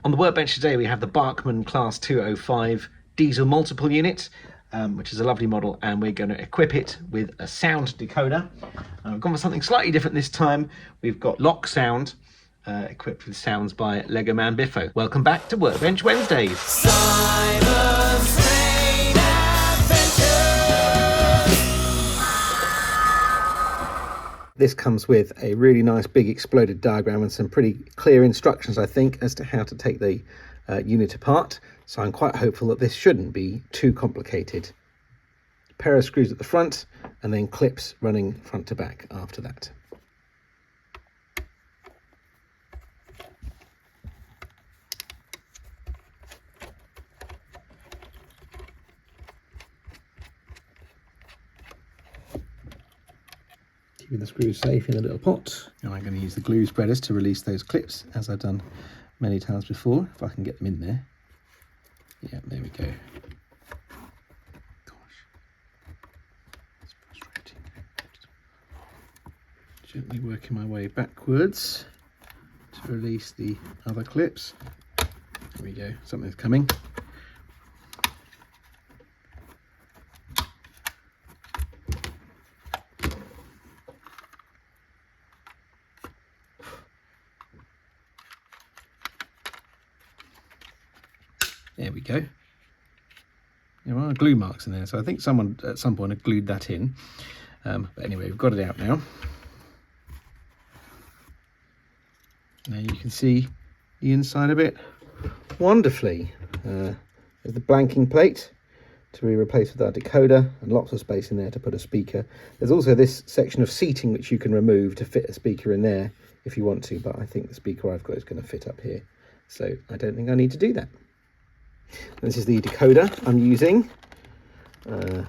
On the workbench today we have the Bachmann Class 205 diesel multiple unit, which is a lovely model, and we're going to equip it with a sound decoder. We've gone for something slightly different this time. We've got LokSound, equipped with sounds by Legoman Biffo. Welcome back to Workbench Wednesdays. Simon's Train Adventures. This comes with a really nice big exploded diagram and some pretty clear instructions, I think, as to how to take the unit apart. So I'm quite hopeful that this shouldn't be too complicated. A pair of screws at the front and then clips running front to back after that. Keeping the screws safe in the little pot. And I'm going to use the glue spreaders to release those clips, as I've done many times before, if I can get them in there. Yeah, there we go. Gosh, that's frustrating. Gently working my way backwards to release the other clips. There we go, something's coming. There we go. There are glue marks in there, so I think someone at some point had glued that in. But anyway, we've got it out now. Now you can see the inside of it wonderfully. There's the blanking plate to be replaced with our decoder, and lots of space in there to put a speaker. There's also this section of seating which you can remove to fit a speaker in there if you want to, but I think the speaker I've got is going to fit up here, so I don't think I need to do that. This is the decoder I'm using. So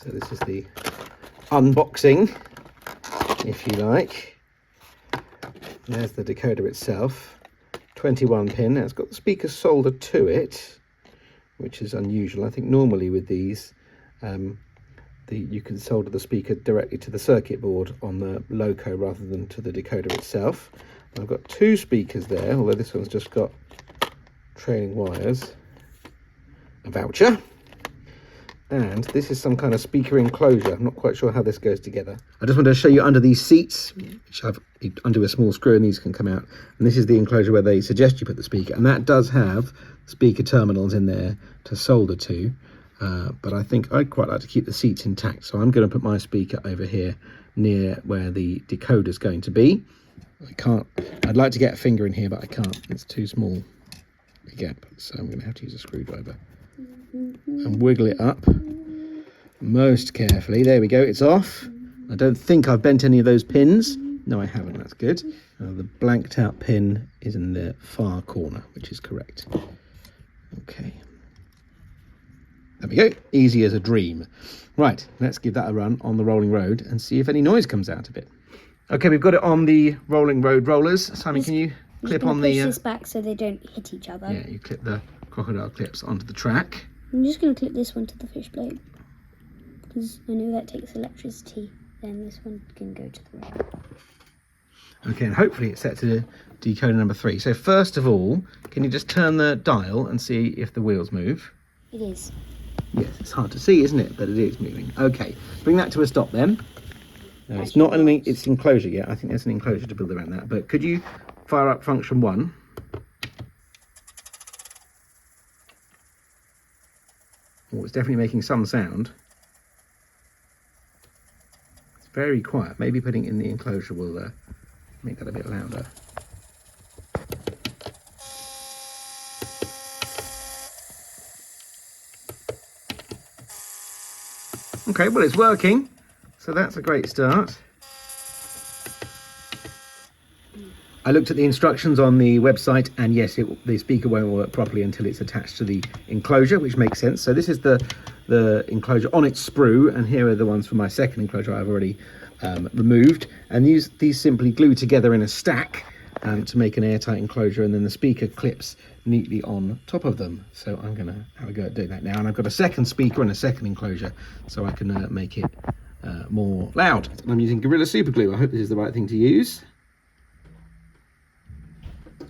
this is the unboxing, if you like. There's the decoder itself, 21 pin. Now it's got the speaker soldered to it, which is unusual. I think normally with these, you can solder the speaker directly to the circuit board on the loco rather than to the decoder itself. And I've got two speakers there, although this one's just got trailing wires, a voucher, and this is some kind of speaker enclosure. I'm not quite sure how this goes together. I just wanted to show you under these seats, which I've undo a small screw and these can come out, and this is the enclosure where they suggest you put the speaker, and that does have speaker terminals in there to solder to, but I think I'd quite like to keep the seats intact, so I'm going to put my speaker over here near where the decoder is going to be. I'd like to get a finger in here, but I can't, it's too small a gap, so I'm going to have to use a screwdriver and wiggle it up most carefully. There we go, it's off. I don't think I've bent any of those pins. No, I haven't. That's good. The blanked out pin is in the far corner, which is correct. Okay, there we go, easy as a dream. Right, let's give that a run on the rolling road and see if any noise comes out of it. Okay, we've got it on the rolling road rollers. Simon, can you clip on the... push this back so they don't hit each other. Yeah, you clip the crocodile clips onto the track. I'm just going to clip this one to the fish blade, because I know that takes electricity. Then this one can go to the rail. Okay, and hopefully it's set to decoder number 3. So first of all, can you just turn the dial and see if the wheels move? It is. Yes, it's hard to see, isn't it? But it is moving. Okay, bring that to a stop then. No, it's not anything, it's enclosure yet. I think there's an enclosure to build around that. But could you fire up function 1? Oh, it's definitely making some sound. It's very quiet. Maybe putting it in the enclosure will make that a bit louder. Okay, well, it's working, so that's a great start. I looked at the instructions on the website, and yes, the speaker won't work properly until it's attached to the enclosure, which makes sense. So this is the enclosure on its sprue, and here are the ones for my second enclosure I've already removed. And these simply glue together in a stack to make an airtight enclosure, and then the speaker clips neatly on top of them. So I'm going to have a go at doing that now. And I've got a second speaker and a second enclosure, so I can make it more loud. And I'm using Gorilla Super Glue. I hope this is the right thing to use.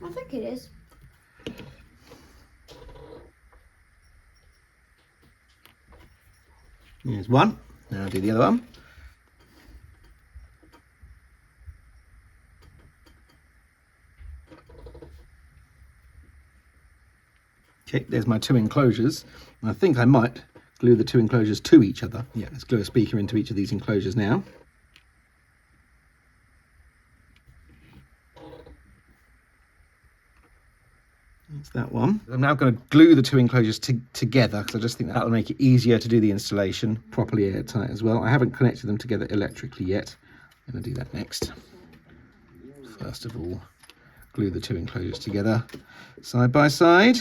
I think it is. Here's one. Now I'll do the other one. Okay, there's my two enclosures. I think I might glue the two enclosures to each other. Yeah, let's glue a speaker into each of these enclosures now. That's that one. I'm now going to glue the two enclosures together because I just think that'll make it easier to do the installation, properly airtight as well. I haven't connected them together electrically yet. I'm going to do that next. First of all, glue the two enclosures together side by side.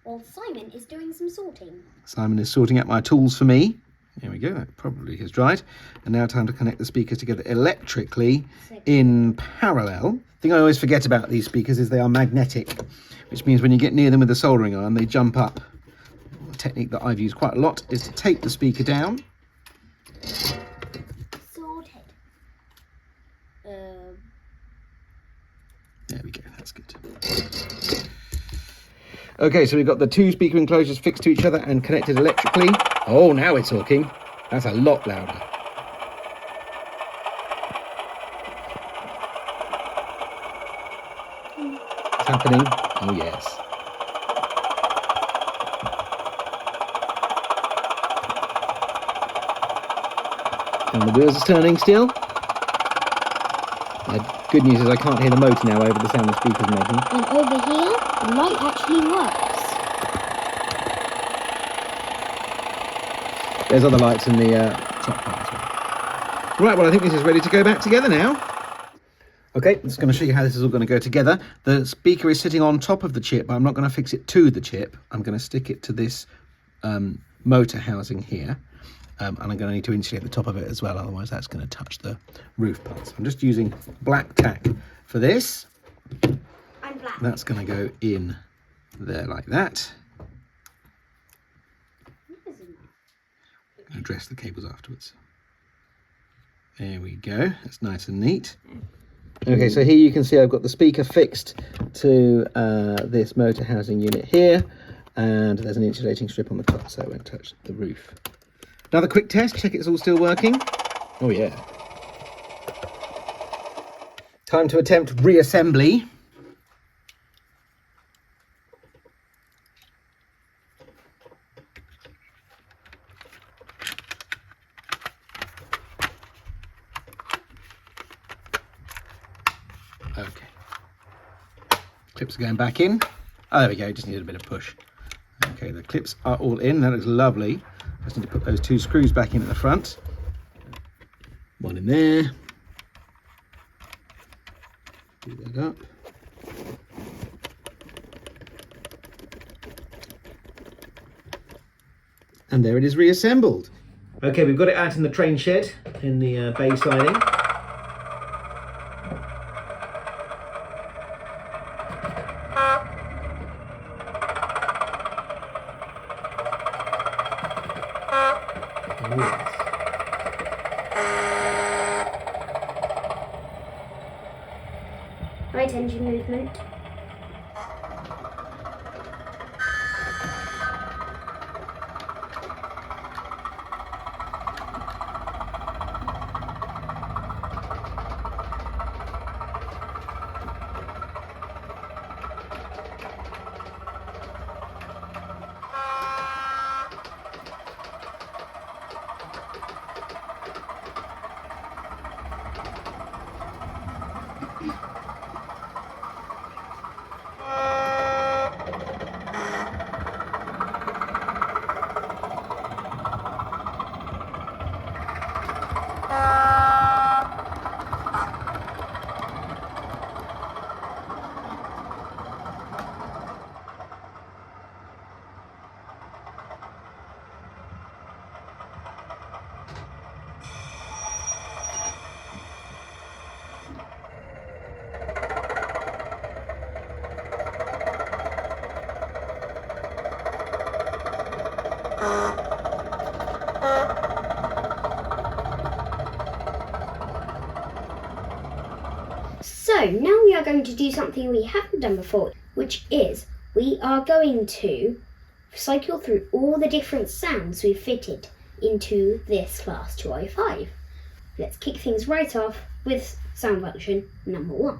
Well, Simon is doing some sorting. Simon is sorting out my tools for me. There we go, that probably has dried. And now time to connect the speakers together electrically in parallel. The thing I always forget about these speakers is they are magnetic, which means when you get near them with a soldering iron, they jump up. A technique that I've used quite a lot is to tape the speaker down. Sorted. There we go, that's good. Okay, so we've got the two speaker enclosures fixed to each other and connected electrically. Oh, now we're talking. That's a lot louder. It's happening. Oh, yes. And the wheels are turning still. Good news is I can't hear the motor now over the sound the speaker's making. And over here, the light actually works. There's other lights in the top part as well. Right, well I think this is ready to go back together now. Okay, I'm just going to show you how this is all going to go together. The speaker is sitting on top of the chip, but I'm not going to fix it to the chip. I'm going to stick it to this motor housing here. And I'm going to need to insulate the top of it as well, otherwise that's going to touch the roof parts. I'm just using black tack for this. And black. That's going to go in there like that. Address the cables afterwards. There we go, that's nice and neat. Okay, so here you can see I've got the speaker fixed to this motor housing unit here, and there's an insulating strip on the top so it won't touch the roof. Another quick test, check it's all still working. Oh yeah. Time to attempt reassembly. Okay. Clips are going back in. Oh, there we go, just needed a bit of push. Okay, the clips are all in, that looks lovely. Just need to put those two screws back in at the front. One in there. Do that up. And there it is reassembled. Okay, we've got it out in the train shed in the bay siding. Right engine movement. So now we are going to do something we haven't done before, which is we are going to cycle through all the different sounds we've fitted into this Class 205. Let's kick things right off with sound function number 1.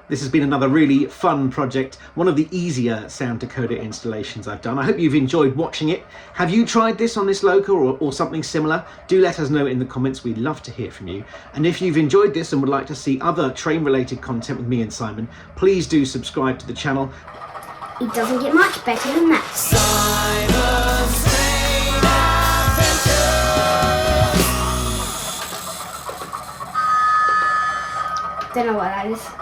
This has been another really fun project, one of the easier sound decoder installations I've done. I hope you've enjoyed watching it. Have you tried this on this Loco or something similar? Do let us know in the comments, we'd love to hear from you. And if you've enjoyed this and would like to see other train related content with me and Simon, please do subscribe to the channel. It doesn't get much better than that. Don't know what that is.